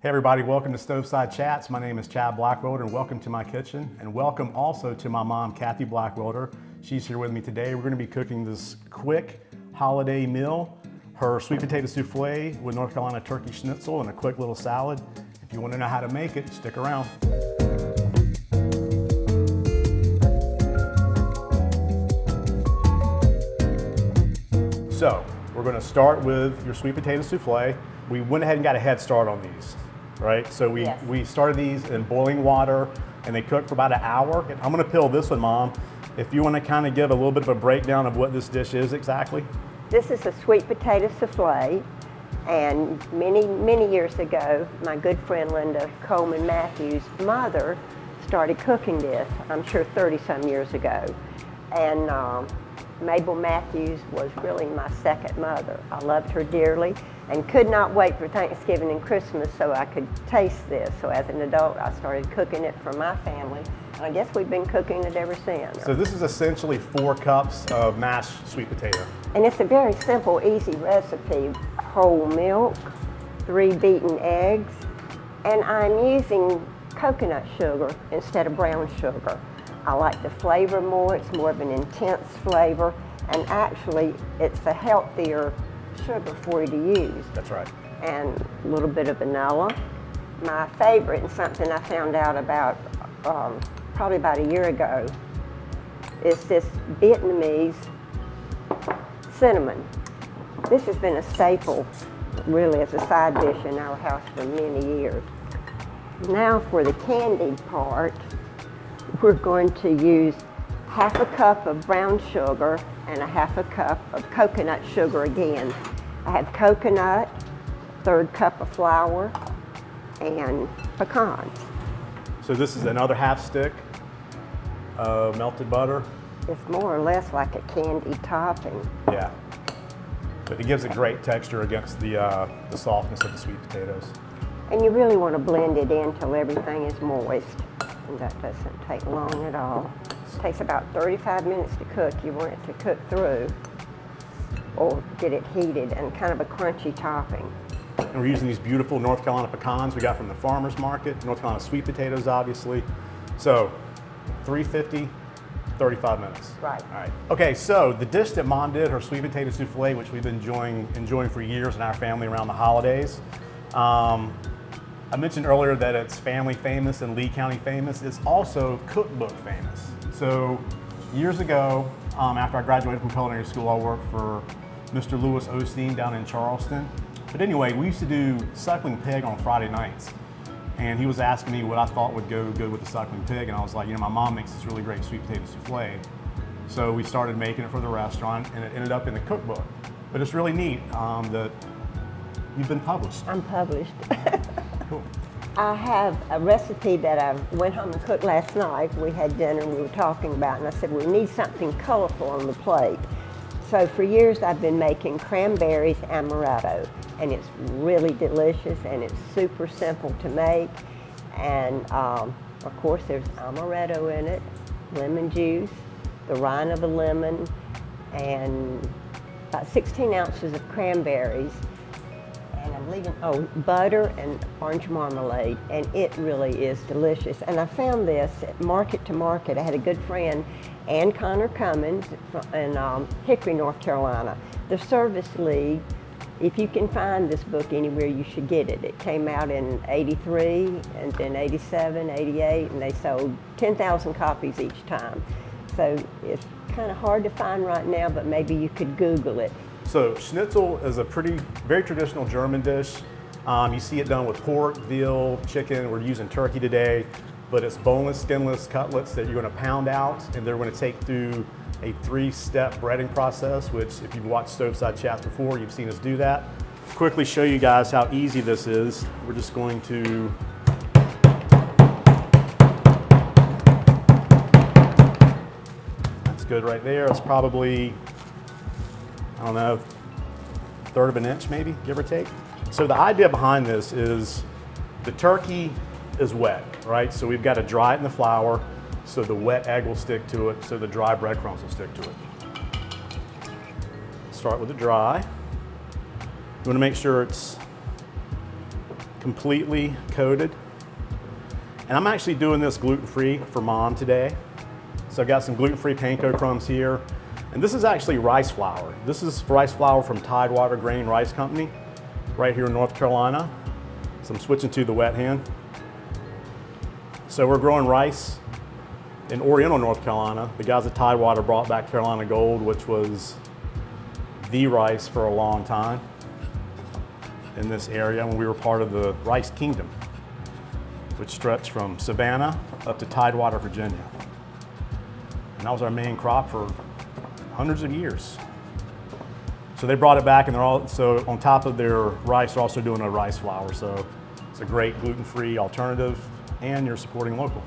Hey everybody, welcome to Stoveside Chats. My name is Chad Blackwelder and welcome to my kitchen. And welcome also to my mom, Kathy Blackwelder. She's here with me today. We're gonna be cooking this quick holiday meal, her sweet potato souffle with North Carolina turkey schnitzel and a quick little salad. If you wanna know how to make it, stick around. So, we're gonna start with your sweet potato souffle. We went ahead and got a head start on these. Right, so we started these in boiling water and they cook for about an hour. I'm gonna peel this one, Mom. If you wanna kind of give a little bit of a breakdown of what this dish is exactly. This is a sweet potato souffle, and many years ago, my good friend Linda Coleman Matthews' mother started cooking this, I'm sure 30-some years ago. And Mabel Matthews was really my second mother. I loved her dearly and could not wait for Thanksgiving and Christmas so I could taste this. So as an adult, I started cooking it for my family. And I guess we've been cooking it ever since. So this is essentially 4 cups of mashed sweet potato. And it's a very simple, easy recipe. Whole milk, 3 beaten eggs, and I'm using coconut sugar instead of brown sugar. I like the flavor more, it's more of an intense flavor, and actually it's a healthier sugar for you to use. That's right. And a little bit of vanilla. My favorite, and something I found out about probably about a year ago, is this Vietnamese cinnamon. This has been a staple, really, as a side dish in our house for many years. Now for the candied part, we're going to use half a cup of brown sugar and a half a cup of coconut sugar again. I have coconut, 1/3 cup of flour, and pecans. So this is another half stick of melted butter. It's more or less like a candy topping. Yeah, but it gives a great texture against the softness of the sweet potatoes. And you really want to blend it in till everything is moist. And that doesn't take long at all. It takes about 35 minutes to cook. You want it to cook through or get it heated and kind of a crunchy topping. And we're using these beautiful North Carolina pecans we got from the farmer's market, North Carolina sweet potatoes, obviously. So, 350, 35 minutes. Right. All right. Okay, so the dish that Mom did, her sweet potato souffle, which we've been enjoying for years in our family around the holidays. I mentioned earlier that it's family famous and Lee County famous. It's also cookbook famous. So years ago, after I graduated from culinary school, I worked for Mr. Louis Osteen down in Charleston. But anyway, we used to do suckling pig on Friday nights. And he was asking me what I thought would go good with the suckling pig. And I was like, you know, my mom makes this really great sweet potato souffle. So we started making it for the restaurant and it ended up in the cookbook. But it's really neat that you've been published. I'm published. Cool. I have a recipe that I went home and cooked last night. We had dinner and we were talking about it, and I said, we need something colorful on the plate. So for years I've been making cranberries amaretto, and it's really delicious and it's super simple to make. And of course there's amaretto in it, lemon juice, the rind of a lemon, and about 16 ounces of cranberries. And I'm leaving, butter and orange marmalade, and it really is delicious. And I found this at Market to Market. I had a good friend, Ann Connor Cummins, in Hickory, North Carolina. The Service League, if you can find this book anywhere, you should get it. It came out in '83, and then '87, '88, and they sold 10,000 copies each time. So it's kind of hard to find right now, but maybe you could Google it. So schnitzel is a very traditional German dish. You see it done with pork, veal, chicken. We're using turkey today, but it's boneless, skinless cutlets that you're gonna pound out, and they're gonna take through a 3-step breading process, which if you've watched Stoveside Chats before, you've seen us do that. Quickly show you guys how easy this is. We're just going to that's good right there. It's probably, I don't know, 1/3 of an inch maybe, give or take. So the idea behind this is the turkey is wet, right? So we've got to dry it in the flour so the wet egg will stick to it, so the dry breadcrumbs will stick to it. Start with the dry. You want to make sure it's completely coated. And I'm actually doing this gluten-free for Mom today. So I've got some gluten-free panko crumbs here. And this is actually rice flour. This is rice flour from Tidewater Grain Rice Company, right here in North Carolina. So I'm switching to the wet hand. So we're growing rice in Oriental, North Carolina. The guys at Tidewater brought back Carolina Gold, which was the rice for a long time in this area when we were part of the Rice Kingdom, which stretched from Savannah up to Tidewater, Virginia. And that was our main crop for hundreds of years. So they brought it back, and so on top of their rice, they're also doing a rice flour. So it's a great gluten-free alternative, and you're supporting local.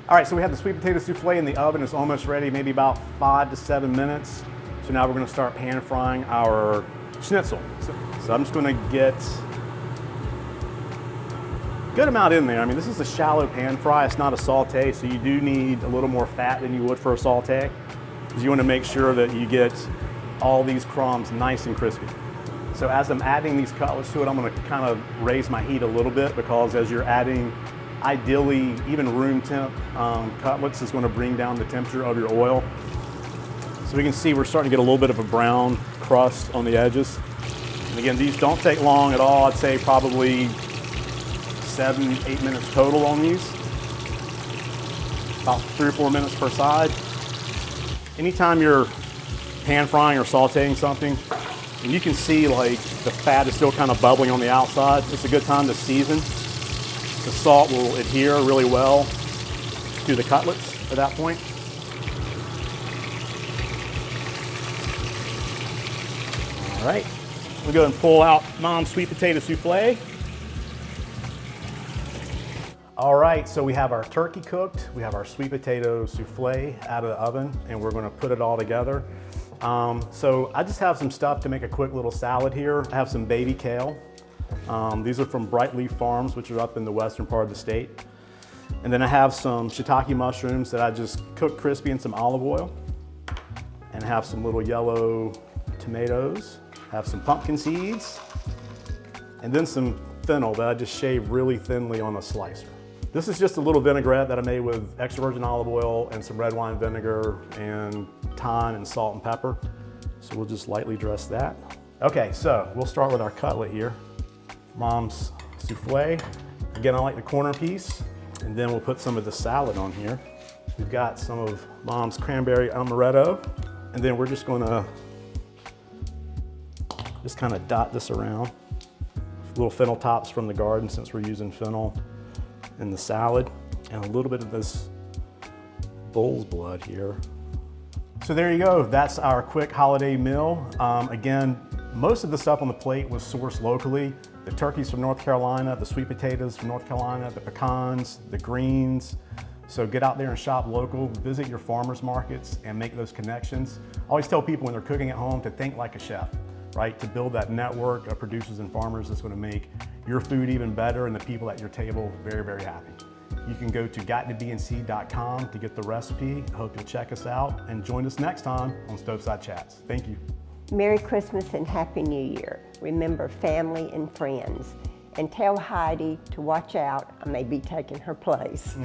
All right, so we have the sweet potato souffle in the oven. It's almost ready, maybe about 5 to 7 minutes. So now we're gonna start pan frying our schnitzel. So I'm just gonna get a good amount in there. I mean, this is a shallow pan fry, it's not a saute, so you do need a little more fat than you would for a saute, because you wanna make sure that you get all these crumbs nice and crispy. So as I'm adding these cutlets to it, I'm gonna kind of raise my heat a little bit, because as you're adding, ideally, even room temp cutlets is gonna bring down the temperature of your oil. So we can see we're starting to get a little bit of a brown crust on the edges. And again, these don't take long at all. I'd say probably 7, 8 minutes total on these. About 3 or 4 minutes per side. Anytime you're pan frying or sauteing something, and you can see like the fat is still kind of bubbling on the outside, it's a good time to season. The salt will adhere really well to the cutlets at that point. All right, we'll go and pull out Mom's sweet potato souffle. All right, so we have our turkey cooked, we have our sweet potato souffle out of the oven, and we're gonna put it all together. So I just have some stuff to make a quick little salad here. I have some baby kale. These are from Bright Leaf Farms, which are up in the western part of the state. And then I have some shiitake mushrooms that I just cooked crispy in some olive oil. And I have some little yellow tomatoes. I have some pumpkin seeds. And then some fennel that I just shaved really thinly on a slicer. This is just a little vinaigrette that I made with extra virgin olive oil and some red wine vinegar and thyme and salt and pepper. So we'll just lightly dress that. Okay, so we'll start with our cutlet here. Mom's souffle. Again, I like the corner piece. And then we'll put some of the salad on here. We've got some of Mom's cranberry amaretto. And then we're just gonna just kind of dot this around. Little fennel tops from the garden, since we're using fennel in the salad, and a little bit of this bull's blood here. So there you go, that's our quick holiday meal. Again, most of the stuff on the plate was sourced locally. The turkeys from North Carolina, the sweet potatoes from North Carolina, the pecans, the greens. So get out there and shop local, visit your farmers markets and make those connections. I always tell people when they're cooking at home to think like a chef, right? To build that network of producers and farmers that's gonna make your food even better and the people at your table very, very happy. You can go to gottobnc.com to get the recipe. I hope you'll check us out and join us next time on Stoveside Chats. Thank you. Merry Christmas and Happy New Year. Remember family and friends. And tell Heidi to watch out, I may be taking her place.